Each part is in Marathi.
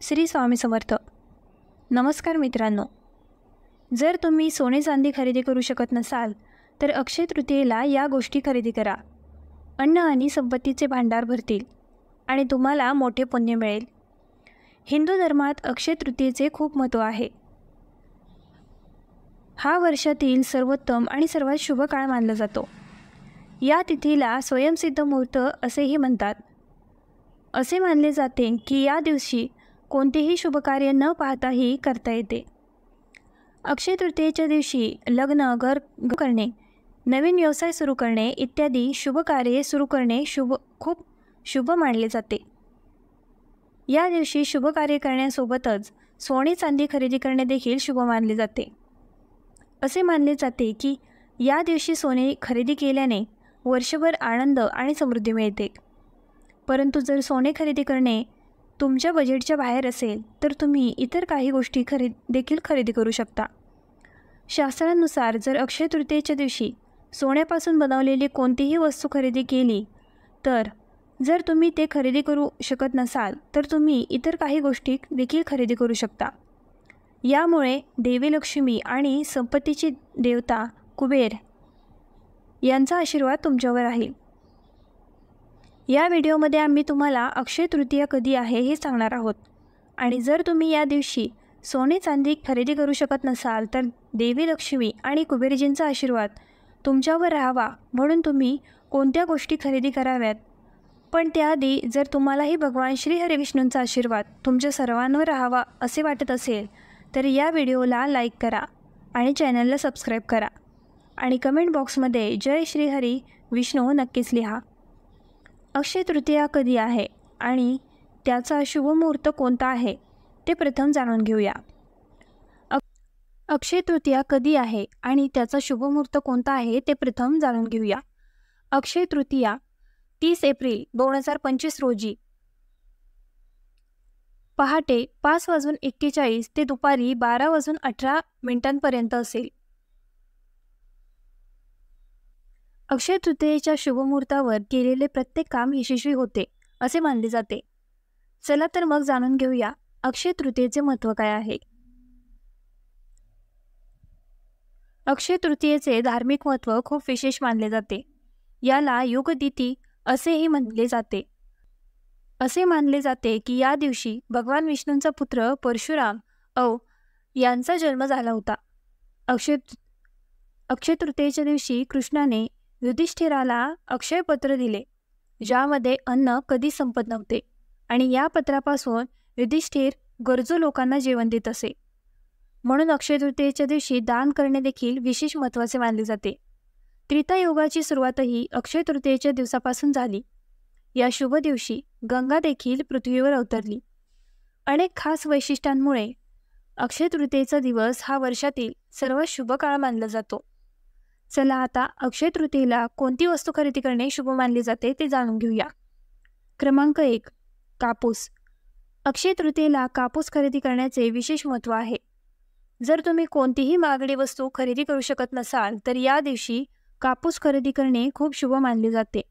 श्री स्वामी समर्थ. नमस्कार मित्रांनो. जर तुम्ही सोने चांदी खरेदी करू शकत नसाल तर अक्षय तृतीयेला या गोष्टी खरेदी करा. अन्न आणि संपत्तीचे भांडार भरतील आणि तुम्हाला मोठे पुण्य मिळेल. हिंदू धर्मात अक्षय तृतीयेचे खूप महत्त्व आहे. हा वर्षातील सर्वोत्तम आणि सर्वात शुभ काळ मानला जातो. या तिथीला स्वयंसिद्ध मुहूर्त असेही म्हणतात. असे मानले जाते की या दिवशी कोणतेही शुभकार्य न पाहताही करता येते. अक्षय तृतीयेच्या दिवशी लग्न, घर करणे, नवीन व्यवसाय सुरू करणे इत्यादी शुभकार्ये सुरू करणे खूप शुभ मानले जाते. या दिवशी शुभकार्य करण्यासोबतच सोने चांदी खरेदी करणे देखील शुभ मानले जाते. असे मानले जाते की या दिवशी सोने खरेदी केल्याने वर्षभर आनंद आणि समृद्धी मिळते. परंतु जर सोने खरेदी करणे तुमच्या बजेटच्या बाहेर असेल तर तुम्ही इतर काही गोष्टी देखील खरेदी करू शकता. शास्त्रानुसार जर अक्षय तृतीयेच्या दिवशी सोन्यापासून बनवलेली कोणतीही वस्तू खरेदी केली तर जर तुम्ही ते खरेदी करू शकत नसाल तर तुम्ही इतर काही गोष्टी देखील खरेदी करू शकता. यामुळे देवी लक्ष्मी आणि संपत्तीची देवता कुबेर यांचा आशीर्वाद तुमच्यावर राहील. या व्हिडिओमध्ये आम्ही तुम्हाला अक्षय तृतीया कधी आहे हे सांगणार आहोत. आणि जर तुम्ही या दिवशी सोने चांदी खरेदी करू शकत नसाल तर देवी लक्ष्मी आणि कुबेरजींचा आशीर्वाद तुमच्यावर राहावा म्हणून तुम्ही कोणत्या गोष्टी खरेदी कराव्यात. पण त्याआधी जर तुम्हालाही भगवान श्री हरिविष्णूंचा आशीर्वाद तुमच्या सर्वांवर राहावा असे वाटत असेल तर या व्हिडिओला लाईक करा आणि चॅनलला सबस्क्राईब करा आणि कमेंट बॉक्समध्ये जय श्री हरी विष्णू नक्कीच लिहा. अक्षय तृतीया कधी आहे आणि त्याचा शुभ मुहूर्त कोणता आहे ते प्रथम जाणून घेऊया. अक्षय तृतीया कधी आहे आणि त्याचा शुभ मुहूर्त कोणता आहे ते प्रथम जाणून घेऊया. अक्षय तृतीया 30 एप्रिल 2025 रोजी पहाटे 5:41 ते दुपारी 12:18 असेल. अक्षय तृतीयेच्या शुभमुहूर्तावर केलेले प्रत्येक काम यशस्वी होते असे मानले जाते. चला तर मग जाणून घेऊया अक्षय तृतीयेचे महत्त्व काय आहे. अक्षय तृतीयेचे धार्मिक महत्त्व खूप विशेष मानले जाते. याला युगदिती असेही म्हणले जाते. असे मानले जाते की या दिवशी भगवान विष्णूंचा पुत्र परशुराम यांचा जन्म झाला होता. अक्षय तृतीयेच्या दिवशी कृष्णाने युधिष्ठिराला अक्षय पत्र दिले ज्यामध्ये अन्न कधी संपत नव्हते आणि या पत्रापासून युधिष्ठिर गरजू लोकांना जेवण देत असे. म्हणून अक्षय तृतीयेच्या दिवशी दान करणे देखील विशेष महत्त्वाचे मानले जाते. त्रेतायुगाची सुरुवातही अक्षय तृतीयेच्या दिवसापासून झाली. या शुभ दिवशी गंगा देखील पृथ्वीवर अवतरली. अनेक खास वैशिष्ट्यांमुळे अक्षय तृतीयेचा दिवस हा वर्षातील सर्वात शुभ काळ मानला जातो. चला आता अक्षय तृतीयेला कोणती वस्तू खरेदी करणे शुभ मानले जाते ते जाणून घेऊया. क्रमांक 1, कापूस. अक्षय तृतीयेला कापूस खरेदी करण्याचे विशेष महत्त्व आहे. जर तुम्ही कोणतीही महागडी वस्तू खरेदी करू शकत नसाल तर या दिवशी कापूस खरेदी करणे खूप शुभ मानले जाते.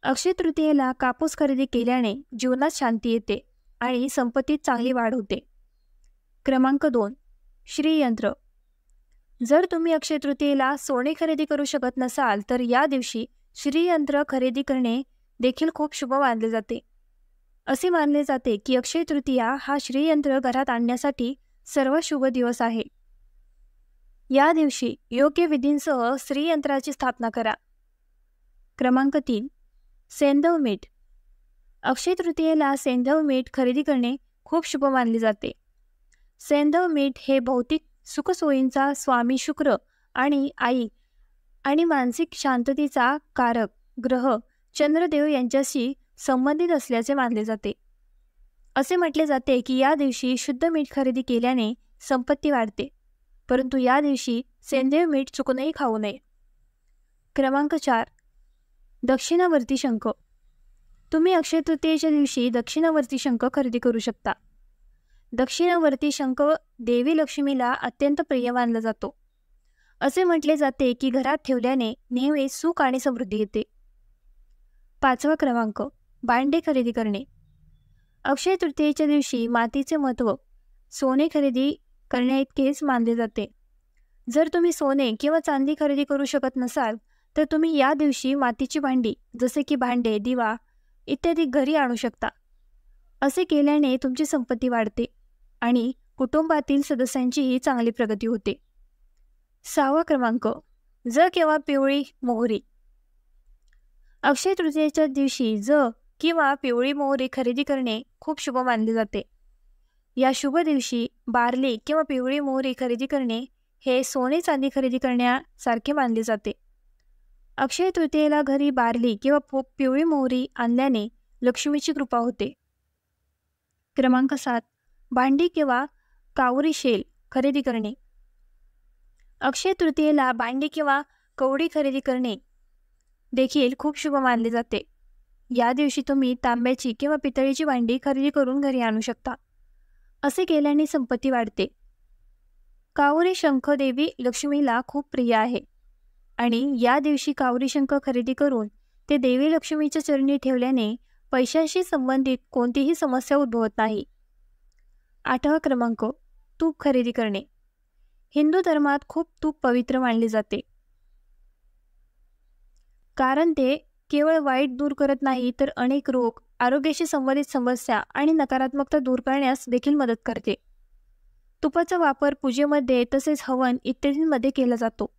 अक्षय तृतीयेला कापूस खरेदी केल्याने जीवनात शांती येते आणि संपत्तीत चांगली वाढ होते. क्रमांक 2, श्रीयंत्र. जर तुम्ही अक्षय तृतीयेला सोने खरेदी करू शकत नसाल तर या दिवशी श्रीयंत्र खरेदी करणे देखील खूप शुभ मानले जाते. असे मानले जाते की अक्षय तृतीया हा श्रीयंत्र घरात आणण्यासाठी सर्वात शुभ दिवस आहे. या दिवशी योग्य विधींसह श्रीयंत्राची स्थापना करा. क्रमांक 3, सेंधव मीठ. अक्षय तृतीयेला सेंधव मीठ खरेदी करणे खूप शुभ मानले जाते. सेंधव मीठ हे भौतिक सुखसोयींचा स्वामी शुक्र आणि आई आणि मानसिक शांततेचा कारक ग्रह चंद्रदेव यांच्याशी संबंधित असल्याचे मानले जाते. असे म्हटले जाते की या दिवशी शुद्ध मीठ खरेदी केल्याने संपत्ती वाढते. परंतु या दिवशी सेंधव मीठ चुकूनही खाऊ नये. क्रमांक 4, दक्षिणावर्ती शंख. तुम्ही अक्षय तृतीयेच्या दिवशी दक्षिणावर्ती शंख खरेदी करू शकता. दक्षिणावर्ती शंख देवी लक्ष्मीला अत्यंत प्रिय मानला जातो. असे म्हटले जाते की घरात ठेवल्याने नेहमी सुख आणि समृद्धी येते. 5वा क्रमांक, भांडे खरेदी करणे. अक्षय तृतीयेच्या दिवशी मातीचे महत्त्व सोने खरेदी करण्याइतकेच मानले जाते. जर तुम्ही सोने किंवा चांदी खरेदी करू शकत नसाल तर तुम्ही या दिवशी मातीची भांडी जसे की भांडे, दिवा इत्यादी घरी आणू शकता. असे केल्याने तुमची संपत्ती वाढते आणि कुटुंबातील सदस्यांचीही चांगली प्रगती होते. 6वा क्रमांक, ज किंवा पिवळी मोहरी. अक्षय तृतीयेच्या दिवशी ज किंवा पिवळी मोहरी खरेदी करणे खूप शुभ मानले जाते. या शुभ दिवशी बार्ली किंवा पिवळी मोहरी खरेदी करणे हे सोने चांदी खरेदी करण्यासारखे मानले जाते. अक्षय तृतीयेला घरी बार्ली किंवा पिवळी मोहरी आणल्याने लक्ष्मीची कृपा होते. क्रमांक 7, भांडी किंवा कावरी शेल खरेदी करणे. अक्षय तृतीयेला भांडी किंवा कवडी खरेदी करणे देखील खूप शुभ मानले जाते. या दिवशी तुम्ही तांब्याची किंवा पितळेची भांडी खरेदी करून घरी आणू शकता. असे केल्याने संपत्ती वाढते. कावरी शंख देवी लक्ष्मीला खूप प्रिय आहे आणि या दिवशी कावरी शंख खरेदी करून ते देवी लक्ष्मीच्या चरणी ठेवल्याने पैशाशी संबंधित कोणतीही समस्या उद्भवत नाही. 8वा क्रमांक, तूप खरेदी करणे. हिंदू धर्मात खूप तूप पवित्र मानले जाते, कारण ते केवळ वाईट दूर करत नाही तर अनेक रोग, आरोग्याशी संबंधित समस्या आणि नकारात्मकता दूर करण्यास देखील मदत करते. तुपाचा वापर पूजेमध्ये तसेच हवन इत्यादींमध्ये केला जातो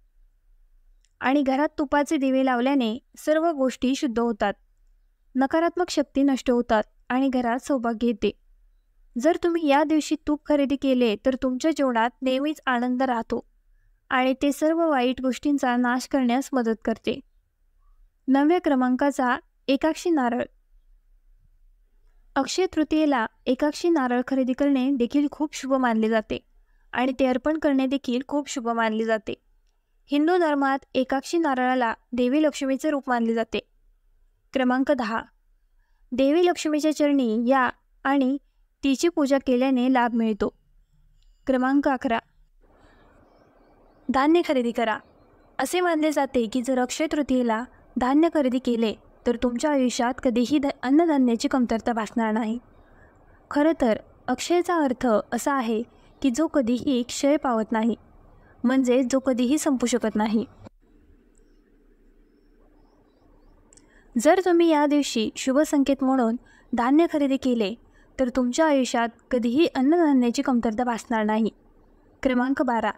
आणि घरात तुपाचे दिवे लावल्याने सर्व गोष्टी शुद्ध होतात, नकारात्मक शक्ती नष्ट होतात आणि घरात सौभाग्य येते. जर तुम्ही या दिवशी तूप खरेदी केले तर तुमच्या जीवनात नेहमीच आनंद राहतो आणि ते सर्व वाईट गोष्टींचा नाश करण्यास मदत करते. 9व्या क्रमांकाचा, एकाक्षी नारळ. अक्षय तृतीयेला एकाक्षी नारळ खरेदी करणे देखील खूप शुभ मानले जाते आणि ते अर्पण करणे देखील खूप शुभ मानले जाते. हिंदू धर्मात एकाक्षी नारळाला देवी लक्ष्मीचे रूप मानले जाते. क्रमांक 10, देवी लक्ष्मीच्या चरणी या आणि तिची पूजा केल्याने लाभ मिळतो. क्रमांक 11, धान्य खरेदी करा. असे मानले जाते की जर अक्षय तृतीयेला धान्य खरेदी केले तर तुमच्या आयुष्यात कधीही अन्नधान्याची कमतरता भासणार नाही. खरं तर अक्षयचा अर्थ असा आहे की जो कधीही क्षय पावत नाही, म्हणजे जो कधीही संपू शकत नाही. जर तुम्ही या दिवशी शुभ संकेत म्हणून धान्य खरेदी केले तर तुमच्या आयुष्यात कधीही अन्नधान्याची कमतरता भासणार नाही. क्रमांक 12,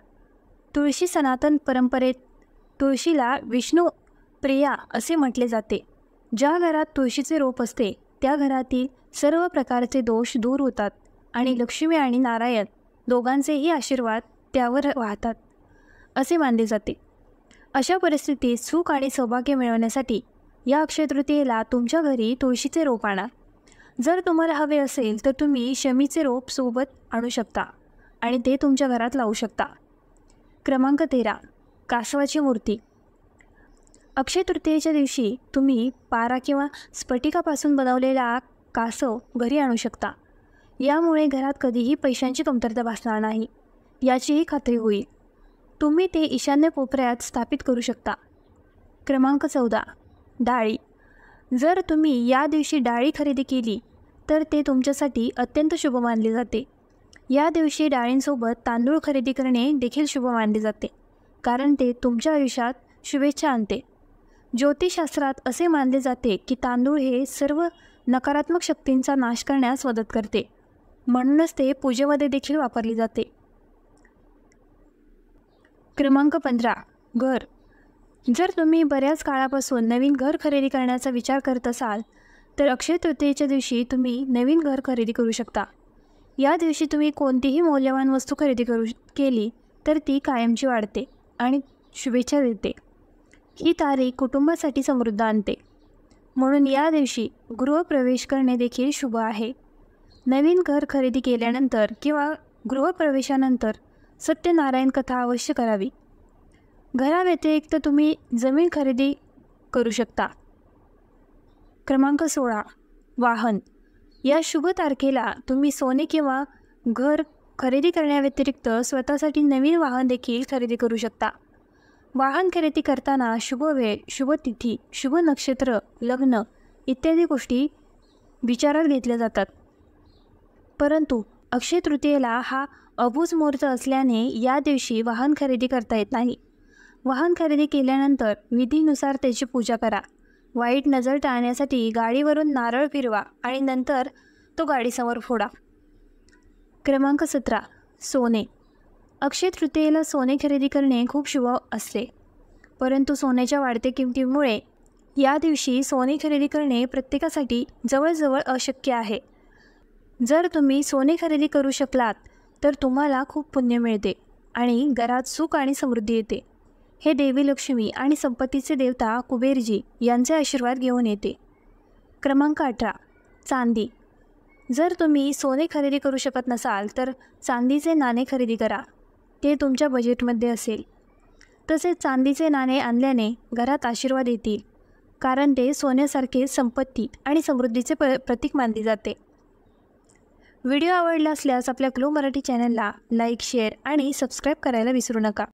तुळशी. सनातन परंपरेत तुळशीला विष्णू प्रिया असे म्हटले जाते. ज्या घरात तुळशीचे रोप असते त्या घरातील सर्व प्रकारचे दोष दूर होतात आणि लक्ष्मी आणि नारायण दोघांचेही आशीर्वाद त्यावर वाहतात असे मानले जाते. अशा परिस्थितीत सुख आणि सौभाग्य मिळवण्यासाठी या अक्षय तृतीयेला तुमच्या घरी तुळशीचे रोप आणा. जर तुम्हाला हवे असेल तर तुम्ही शमीचे रोप सोबत आणू शकता आणि ते तुमच्या घरात लावू शकता. क्रमांक 13, कासवाची मूर्ती. अक्षय तृतीयेच्या दिवशी तुम्ही पारा किंवा स्फटिकापासून बनवलेला कासव घरी आणू शकता. यामुळे घरात कधीही पैशांची कमतरता भासणार नाही याचीही खात्री होईल. तुम्ही ते ईशान्य कोपऱ्यात स्थापित करू शकता. क्रमांक 14, डाळी. जर तुम्ही या दिवशी डाळी खरेदी केली तर ते तुमच्यासाठी अत्यंत शुभ मानले जाते. या दिवशी डाळींसोबत तांदूळ खरेदी करणे देखील शुभ मानले जाते, कारण ते तुमच्या आयुष्यात शुभेच्छा आणते. ज्योतिषशास्त्रात असे मानले जाते की तांदूळ हे सर्व नकारात्मक शक्तींचा नाश करण्यास मदत करते, म्हणूनच ते पूजेमध्ये देखील वापरले जाते. क्रमांक 15, घर. जर तुम्ही बऱ्याच काळापासून नवीन घर खरेदी करण्याचा विचार करत असाल तर अक्षय तृतीयेच्या दिवशी तुम्ही नवीन घर खरेदी करू शकता. या दिवशी तुम्ही कोणतीही मौल्यवान वस्तू खरेदी केली तर ती कायमची वाढते आणि शुभेच्छा देते. ही तारीख कुटुंबासाठी समृद्ध आणते, म्हणून या दिवशी गृहप्रवेश करणे देखील शुभ आहे. नवीन घर खरेदी केल्यानंतर किंवा गृहप्रवेशानंतर सत्यनारायण कथा अवश्य करावी. घराव्यतिरिक्त तुम्ही जमीन खरेदी करू शकता. क्रमांक 16, वाहन. या शुभ तारखेला तुम्ही सोने किंवा घर खरेदी करण्याव्यतिरिक्त स्वतःसाठी नवीन वाहन देखील खरेदी करू शकता. वाहन खरेदी करताना शुभ वेळ, शुभ तिथी, शुभ नक्षत्र, लग्न इत्यादी गोष्टी विचारात घेतल्या जातात. परंतु अक्षय तृतीयेला हा अबुज मुहूर्त असल्याने या दिवशी वाहन खरेदी करता येत नाही. वाहन खरेदी केल्यानंतर विधीनुसार त्याची पूजा करा. वाईट नजर टाळण्यासाठी गाडीवरून नारळ फिरवा आणि नंतर तो गाडीसमोर फोडा. क्रमांक 17. सोने. अक्षय तृतीयेला सोने खरेदी करणे खूप शुभ असते, परंतु सोन्याच्या वाढत्या किमतीमुळे या दिवशी सोने खरेदी करणे प्रत्येकासाठी जवळजवळ अशक्य आहे. जर तुम्ही सोने खरेदी करू शकलात तर तुम्हाला खूप पुण्य मिळते आणि घरात सुख आणि समृद्धी येते. हे देवी लक्ष्मी आणि संपत्तीचे देवता कुबेरजी यांचे आशीर्वाद घेऊन येते. क्रमांक 18. चांदी. जर तुम्ही सोने खरेदी करू शकत नसाल तर चांदीचे नाणे खरेदी करा. ते तुमच्या बजेटमध्ये असेल. तसेच चांदीचे नाणे आणल्याने घरात आशीर्वाद येतील, कारण ते सोन्यासारखे संपत्ती आणि समृद्धीचे प्रतीक मानले जाते. व्हिडिओ आवडला असल्यास आपल्या ग्लो मराठी चॅनलला लाईक, शेअर आणि सबस्क्राईब करायला विसरू नका.